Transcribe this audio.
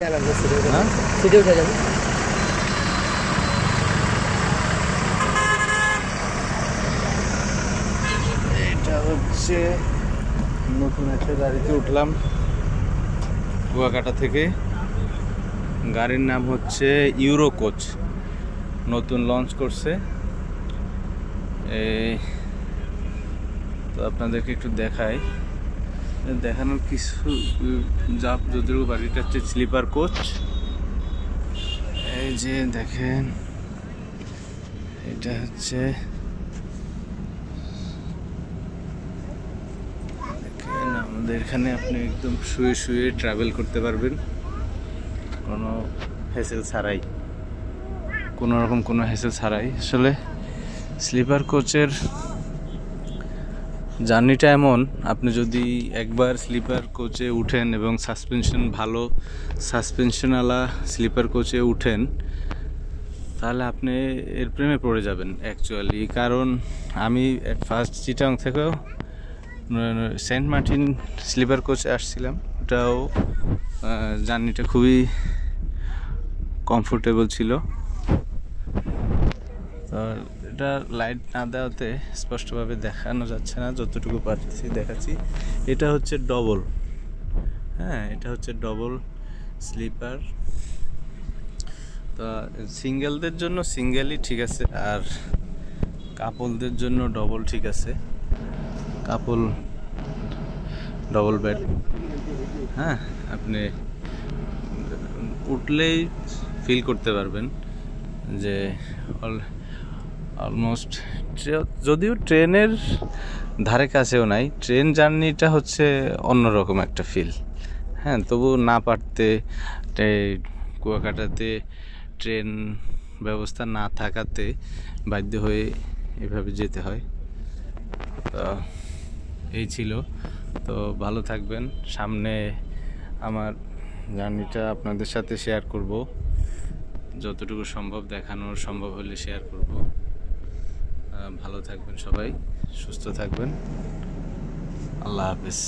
সিটে উঠে যাবে। এটা হচ্ছে নতুন একটা গাড়িতে উঠলাম কুয়াকাটা থেকে। গাড়ির নাম হচ্ছে ইউরো কোচ, নতুন লঞ্চ করছে। তো আপনাদেরকে একটু দেখাই, দেখানোর কিছু যদিও গাড়িটা হচ্ছে স্লিপার কোচ। এই যে দেখেন, এটা হচ্ছে আমাদের এখানে আপনি একদম শুয়ে শুয়ে ট্রাভেল করতে পারবেন, কোনো হ্যাসেল ছাড়াই, কোনো রকম কোনো হ্যাসেল ছাড়াই। আসলে স্লিপার কোচের জার্নিটা এমন, আপনি যদি একবার স্লিপার কোচে উঠেন এবং সাসপেনশন ভালো সাসপেনশনওয়ালা স্লিপার কোচে উঠেন, তাহলে আপনি এর প্রেমে পড়ে যাবেন অ্যাকচুয়ালি। কারণ আমি অ্যাট ফার্স্ট চিটাং থেকেও সেন্ট মার্টিন স্লিপার কোচে আসছিলাম, ওটাও জার্নিটা খুবই কমফোর্টেবল ছিল। তো এটা লাইট না দেওয়াতে স্পষ্টভাবে দেখানো যাচ্ছে না, যতটুকু পারছি দেখাচ্ছি। এটা হচ্ছে ডবল, হ্যাঁ এটা হচ্ছে ডবল স্লিপার। তো সিঙ্গেলদের জন্য সিঙ্গেলই ঠিক আছে, আর কাপলদের জন্য ডবল ঠিক আছে। কাপল ডবল বেড, হ্যাঁ আপনি উঠলেই ফিল করতে পারবেন যে অলমোস্ট, যদিও ট্রেনের ধারে কাছেও নাই, ট্রেন জার্নিটা হচ্ছে অন্যরকম একটা ফিল। হ্যাঁ তবু না পারতে কুয়াকাটাতে ট্রেন ব্যবস্থা না থাকাতে বাধ্য হয়ে এভাবে যেতে হয়। তো এই ছিল। তো ভালো থাকবেন, সামনে আমার জার্নিটা আপনাদের সাথে শেয়ার করব, যতটুকু সম্ভব দেখানোর সম্ভব হলে শেয়ার করব। ভালো থাকবেন সবাই, সুস্থ থাকবেন, আল্লাহ হাফেজ।